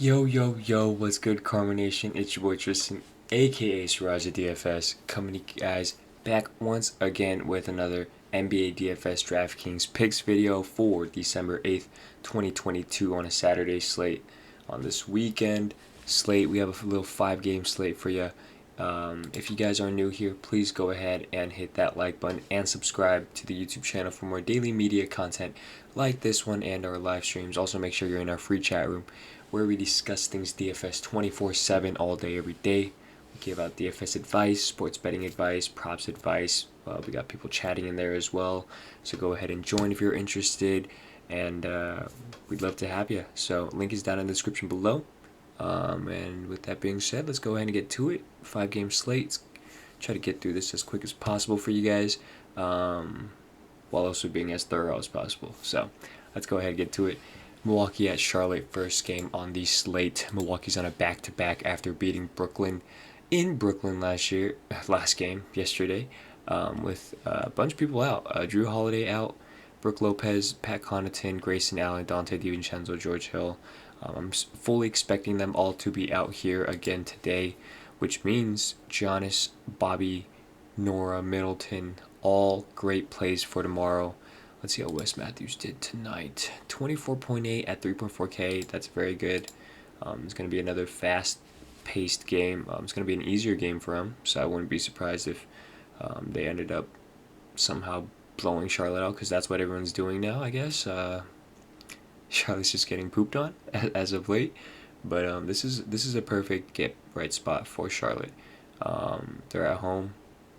Yo, yo, yo, what's good, Karma Nation? It's your boy Tristan, aka Siraja DFS, coming to you guys back once again with another NBA DFS DraftKings Picks video for December 8th, 2022 on a Saturday slate. On this weekend slate, we have a little 5-game slate for you. If you guys are new here, please go ahead and hit that like button and subscribe to the YouTube channel for more daily media content like this one and our live streams. Also, make sure you're in our free chat room where we discuss things DFS 24/7 all day, every day. We give out DFS advice, sports betting advice, props advice. We got people chatting in there as well. So go ahead and join if you're interested, and we'd love to have you. So link is down in the description below. And with that being said, let's go ahead and get to it. 5-game slates. Try to get through this as quick as possible for you guys, while also being as thorough as possible. So let's go ahead and get to it. Milwaukee at Charlotte, first game on the slate. Milwaukee's on a back-to-back after beating Brooklyn in Brooklyn last game, yesterday, with a bunch of people out. Drew Holiday out, Brook Lopez, Pat Connaughton, Grayson Allen, Dante DiVincenzo, George Hill. I'm fully expecting them all to be out here again today, which means Giannis, Bobby, Nora, Middleton, all great plays for tomorrow. Let's see how Wes Matthews did tonight. 24.8 at 3.4K. That's very good. It's going to be another fast-paced game. It's going to be an easier game for him, so I wouldn't be surprised if they ended up somehow blowing Charlotte out, because that's what everyone's doing now, I guess. Charlotte's just getting pooped on as of late, but this is a perfect get-right spot for Charlotte. They're at home.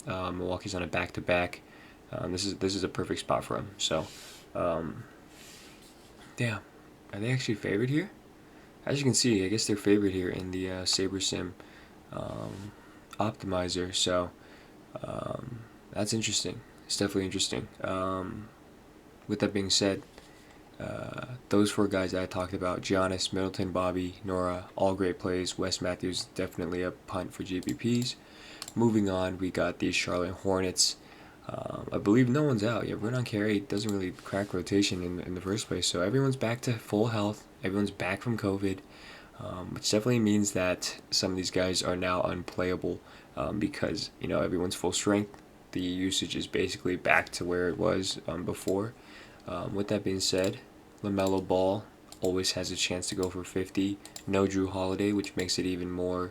Milwaukee's on a back-to-back. This is a perfect spot for them. So, damn, are they actually favored here? As you can see, I guess they're favored here in the SaberSim optimizer. So, that's interesting. It's definitely interesting. With that being said, those 4 guys that I talked about, Giannis, Middleton, Bobby, Nora, all great plays. Wes Matthews, definitely a punt for GPPs. Moving on, we got the Charlotte Hornets. I believe no one's out. Yeah, Vernon Carey doesn't really crack rotation in the first place, so everyone's back to full health. Everyone's back from COVID, which definitely means that some of these guys are now unplayable, because everyone's full strength. The usage is basically back to where it was before. With that being said, LaMelo Ball always has a chance to go for 50. No Drew Holiday, which makes it even more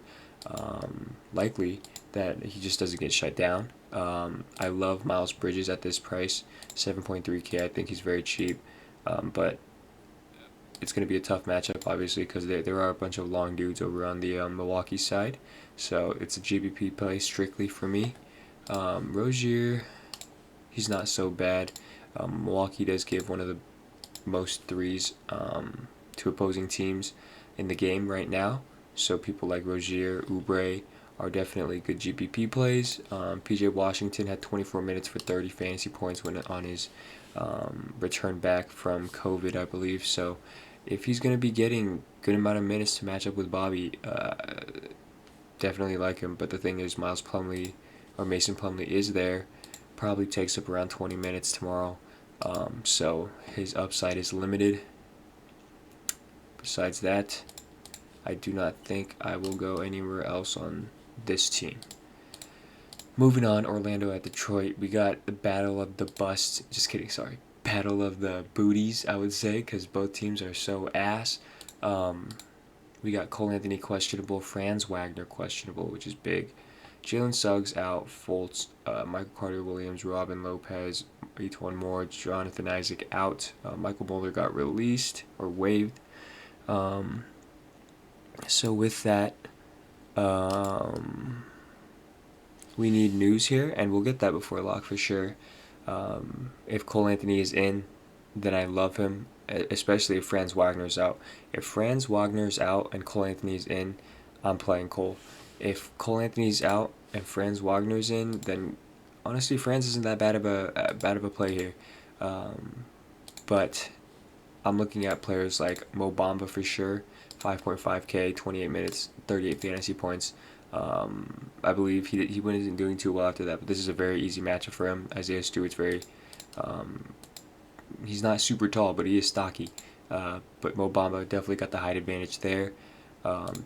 likely that he just doesn't get shut down. I love Miles Bridges at this price, 7.3K. I think he's very cheap, but it's going to be a tough matchup, obviously, because there are a bunch of long dudes over on the Milwaukee side. So it's a GBP play strictly for me. Rozier, he's not so bad. Milwaukee does give one of the most threes to opposing teams in the game right now. So people like Rozier, Oubre are definitely good GPP plays. PJ Washington had 24 minutes for 30 fantasy points when on his return back from COVID, I believe. So if he's going to be getting good amount of minutes to match up with Bobby, definitely like him. But the thing is, Miles Plumlee or Mason Plumlee is there. Probably takes up around 20 minutes tomorrow. So his upside is limited. Besides that, I do not think I will go anywhere else on this team. Moving on, Orlando at Detroit. We got the battle of the busts. Just kidding, sorry. Battle of the booties, I would say, because both teams are so ass. We got Cole Anthony questionable, Franz Wagner questionable, which is big. Jalen Suggs out, Fultz, Michael Carter-Williams, Robin Lopez, Etwan Moore, Jonathan Isaac out. Michael Mulder got released or waived. So with that, we need news here, and we'll get that before lock for sure. If Cole Anthony is in, then I love him, especially if Franz Wagner's out. If Franz Wagner's out and Cole Anthony's in, I'm playing Cole. If Cole Anthony's out and Franz Wagner's in, then honestly, Franz isn't that bad of a play here. But I'm looking at players like Mo Bamba for sure, 5.5K, 28 minutes, 38 fantasy points. I believe he wasn't doing too well after that, but this is a very easy matchup for him. Isaiah Stewart's very, he's not super tall, but he is stocky. But Mo Bamba definitely got the height advantage there.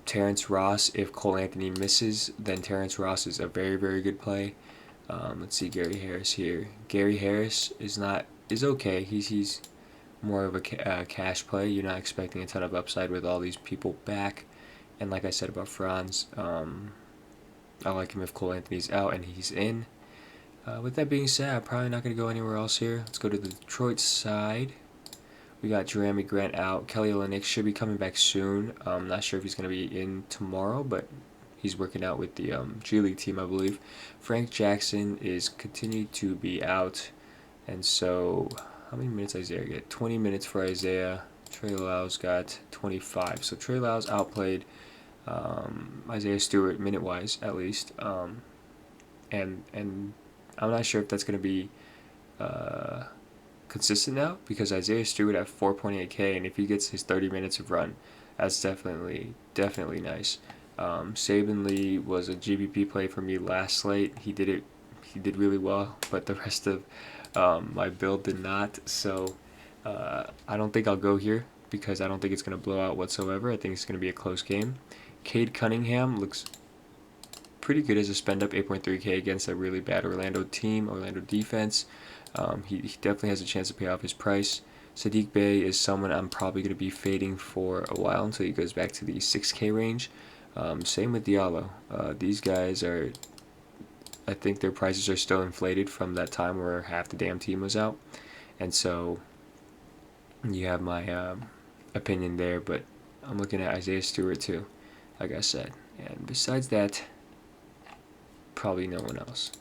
Terrence Ross, if Cole Anthony misses, then Terrence Ross is a very, very good play. Let's see Gary Harris here. Gary Harris is okay. He's more of a cash play. You're not expecting a ton of upside with all these people back. And like I said about Franz, I like him if Cole Anthony's out and he's in. With that being said, I'm probably not going to go anywhere else here. Let's go to the Detroit side. We got Jeremy Grant out. Kelly Olynyk should be coming back soon. I'm not sure if he's going to be in tomorrow, but he's working out with the G League team, I believe. Frank Jackson is continued to be out. And so, how many minutes Isaiah get? 20 minutes for Isaiah. Trey Lyles got 25. So Trey Lyles outplayed Isaiah Stewart minute-wise, at least. And I'm not sure if that's going to be consistent now, because Isaiah Stewart at 4.8K, and if he gets his 30 minutes of run, that's definitely nice. Saban Lee was a GBP play for me last slate. He did really well, but the rest of my build did not. So I don't think I'll go here because I don't think it's going to blow out whatsoever. I think it's going to be a close game. Cade Cunningham looks pretty good as a spend up, 8.3K against a really bad Orlando defense. He definitely has a chance to pay off his price. Sadiq Bey is someone I'm probably going to be fading for a while until he goes back to the 6K range. Same with Diallo. These guys I think their prices are still inflated from that time where half the damn team was out. And so you have my opinion there, but I'm looking at Isaiah Stewart too, like I said. And besides that, probably no one else.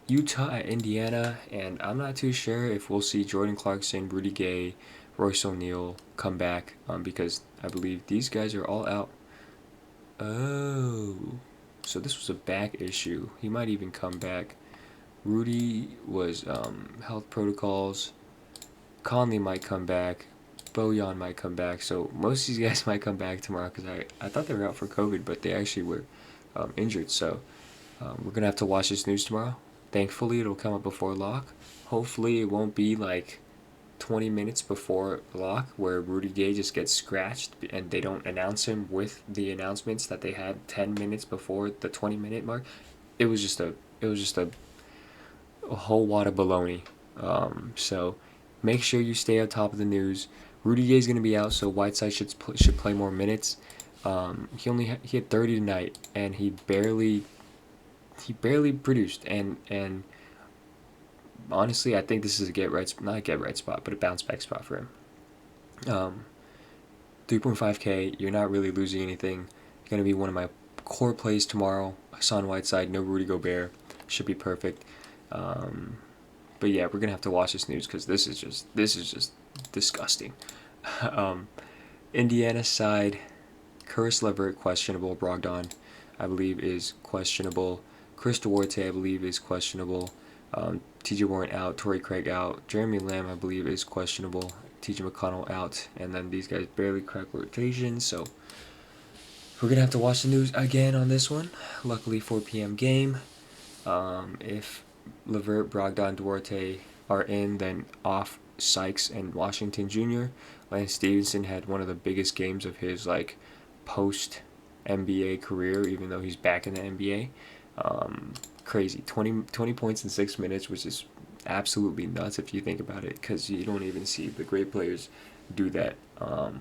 Utah at Indiana, and I'm not too sure if we'll see Jordan Clarkson, Rudy Gay, Royce O'Neal come back, because I believe these guys are all out. Oh, so this was a back issue. He might even come back. Rudy was health protocols. Conley might come back. Bojan might come back. So most of these guys might come back tomorrow, because I thought they were out for COVID, but they actually were injured. So we're going to have to watch this news tomorrow. Thankfully, it'll come up before lock. Hopefully, it won't be like 20 minutes before lock where Rudy Gay just gets scratched and they don't announce him with the announcements that they had 10 minutes before the 20-minute mark. It was just a whole wad of baloney. So make sure you stay on top of the news. Rudy Gay is going to be out, so Whiteside should play more minutes. He had 30 tonight, and he barely produced, and honestly, I think this is not a get right spot, but a bounce back spot for him. 3.5K, you're not really losing anything. Going to be one of my core plays tomorrow. Hassan Whiteside, no Rudy Gobert, should be perfect. But yeah, we're gonna have to watch this news because this is just disgusting. Indiana side, Karis LeVert questionable. Brogdon, I believe, is questionable. Chris Duarte, I believe, is questionable. TJ Warren out. Torrey Craig out. Jeremy Lamb, I believe, is questionable. TJ McConnell out. And then these guys barely crack rotation. So we're going to have to watch the news again on this one. Luckily, 4 p.m. game. If LeVert, Brogdon, Duarte are in, then off Sykes and Washington Jr. Lance Stevenson had one of the biggest games of his post NBA career, even though he's back in the NBA. Crazy. 20 points in 6 minutes, which is absolutely nuts if you think about it, because you don't even see the great players do that. I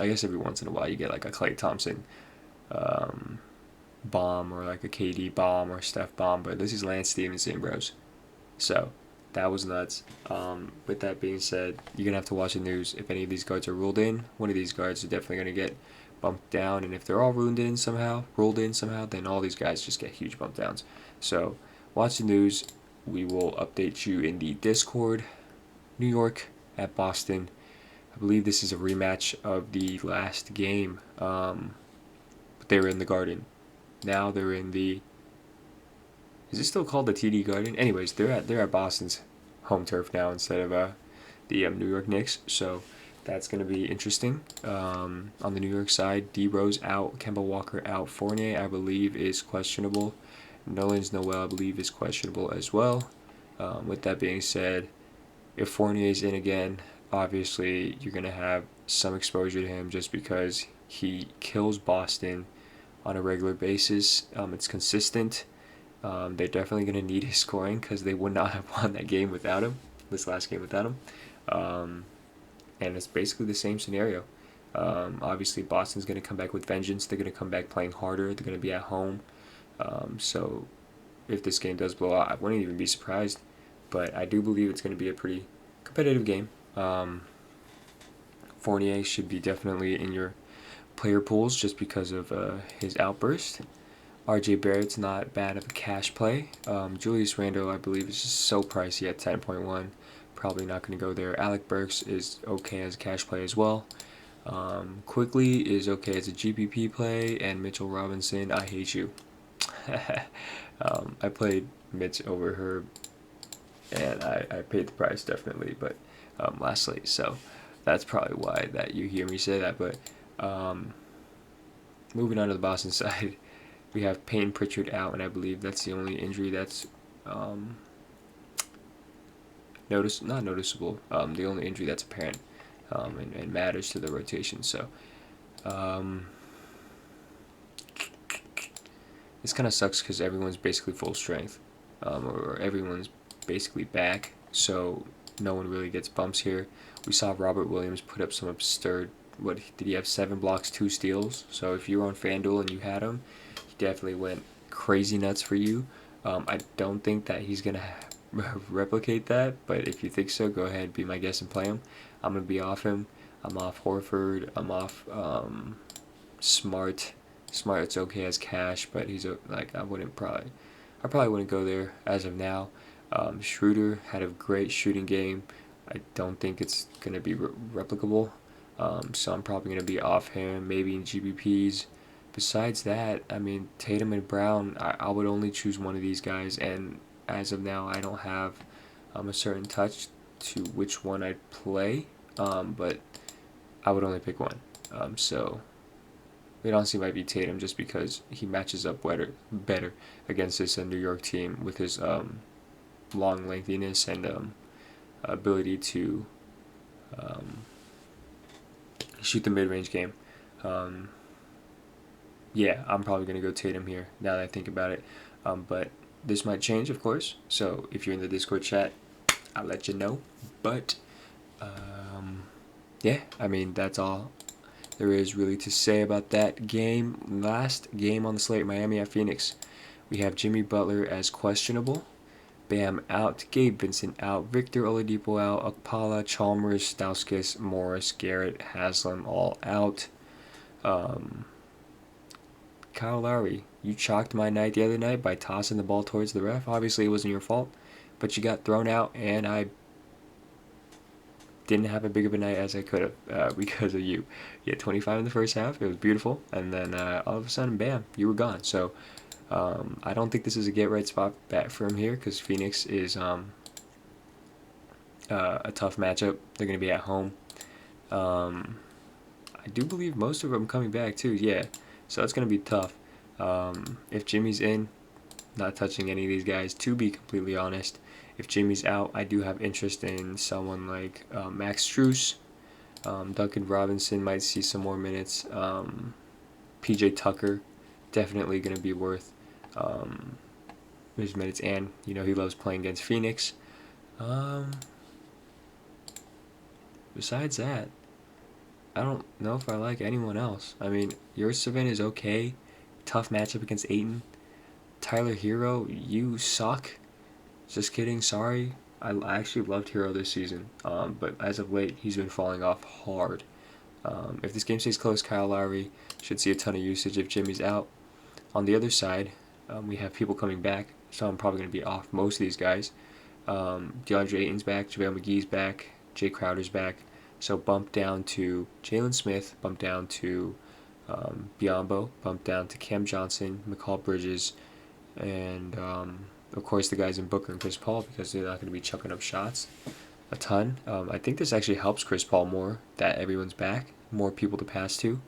guess every once in a while you get a Klay Thompson bomb, or a KD bomb, or Steph bomb, but this is Lance Stevenson, bros. So that was nuts. With that being said, you're going to have to watch the news. If any of these guards are ruled in, one of these guards is definitely going to get bumped down, and if they're all ruled in somehow, then all these guys just get huge bump downs. So watch the news. We will update you in the Discord. New York at Boston. I believe this is a rematch of the last game. But they were in the Garden. Now they're in the... Is it still called the TD Garden? Anyways, they're at Boston's home turf now instead of the New York Knicks. So that's going to be interesting. On the New York side, D Rose out, Kemba Walker out, Fournier I believe is questionable. Nerlens Noel I believe is questionable as well. With that being said, if Fournier is in again, obviously you're going to have some exposure to him just because He kills Boston on a regular basis. It's consistent. They're definitely going to need his scoring because they would not have won that game without him, this last game without him. And it's basically the same scenario. Obviously, Boston's going to come back with vengeance. They're going to come back playing harder. They're going to be at home. So if this game does blow out, I wouldn't even be surprised. But I do believe it's going to be a pretty competitive game. Fournier should be definitely in your player pools just because of his outburst. RJ Barrett's not bad of a cash play. Julius Randle, I believe, is just so pricey at 10.1. Probably not going to go there. Alec Burks is okay as a cash play as well. Quickly is okay as a GPP play. And Mitchell Robinson, I hate you. I played Mitch over Herb, and I paid the price definitely, but last slate. So that's probably why that you hear me say that. But moving on to the Boston side. We have Peyton Pritchard out, and I believe that's the only injury that's not noticeable. The only injury that's apparent and matters to the rotation. So this kind of sucks because everyone's basically full strength, or everyone's basically back. So no one really gets bumps here. We saw Robert Williams put up some absurd. What did he have? 7 blocks, 2 steals. So if you were on FanDuel and you had him, definitely went crazy nuts for you. I don't think that he's going to replicate that, but if you think so, go ahead, be my guest and play him. I'm going to be off him. I'm off Horford. I'm off Smart. Smart, it's okay as cash, but he's like, I probably wouldn't go there as of now. Schroeder had a great shooting game. I don't think it's going to be replicable, so I'm probably going to be off him, maybe in GBPs. Besides that, I mean, Tatum and Brown, I would only choose one of these guys, and as of now, I don't have a certain touch to which one I'd play, but I would only pick one. So it honestly might be Tatum just because he matches up better against this New York team with his long lengthiness and ability to shoot the mid-range game. Yeah, I'm probably going to go Tatum here now that I think about it. But this might change, of course. So if you're in the Discord chat, I'll let you know. But, yeah, I mean, that's all there is really to say about that game. Last game on the slate, Miami at Phoenix. We have Jimmy Butler as questionable. Bam out. Gabe Vincent out. Victor Oladipo out. Okpala, Chalmers, Stauskas, Morris, Garrett, Haslam all out. Kyle Lowry, you chalked my night the other night by tossing the ball towards the ref. Obviously, it wasn't your fault, but you got thrown out, and I didn't have as big of a night as I could have because of you. You had 25 in the first half. It was beautiful, and then all of a sudden, bam, you were gone. So I don't think this is a get-right spot bet for him here because Phoenix is a tough matchup. They're going to be at home. I do believe most of them coming back, too, yeah. So it's going to be tough. If Jimmy's in, not touching any of these guys, to be completely honest. If Jimmy's out, I do have interest in someone like Max Strus. Duncan Robinson might see some more minutes. PJ Tucker, definitely going to be worth his minutes. And, he loves playing against Phoenix. Besides that, I don't know if I like anyone else. I mean, Yurtseven is okay. Tough matchup against Ayton. Tyler Hero, you suck. Just kidding, sorry. I actually loved Hero this season, but as of late, he's been falling off hard. If this game stays close, Kyle Lowry should see a ton of usage if Jimmy's out. On the other side, we have people coming back, so I'm probably going to be off most of these guys. DeAndre Ayton's back, JaVale McGee's back, Jay Crowder's back. So bump down to Jalen Smith, bump down to Biyombo, bump down to Cam Johnson, McCall Bridges, and of course the guys in Booker and Chris Paul because they're not going to be chucking up shots a ton. I think this actually helps Chris Paul more that everyone's back, more people to pass to.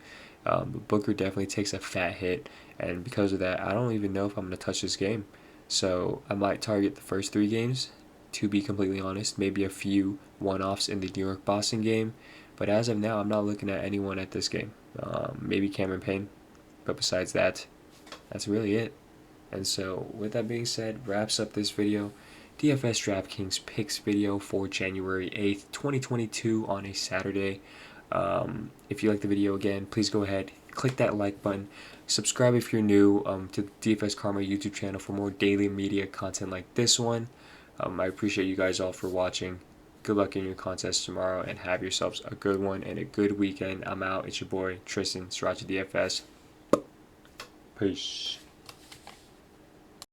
But Booker definitely takes a fat hit, and because of that, I don't even know if I'm going to touch this game. So I might target the first 3 games, to be completely honest, maybe a few one-offs in the New York-Boston game, but as of now, I'm not looking at anyone at this game. maybe Cameron Payne. But besides that, that's really it. And so, with that being said, wraps up this video. DFS DraftKings Picks video for January 8th, 2022 on a Saturday. If you like the video, again, please go ahead, click that like button. Subscribe if you're new to the DFS Karma YouTube channel for more daily media content like this one. I appreciate you guys all for watching. Good luck in your contest tomorrow, and have yourselves a good one and a good weekend. I'm out. It's your boy, Tristan, Sriracha DFS. Peace.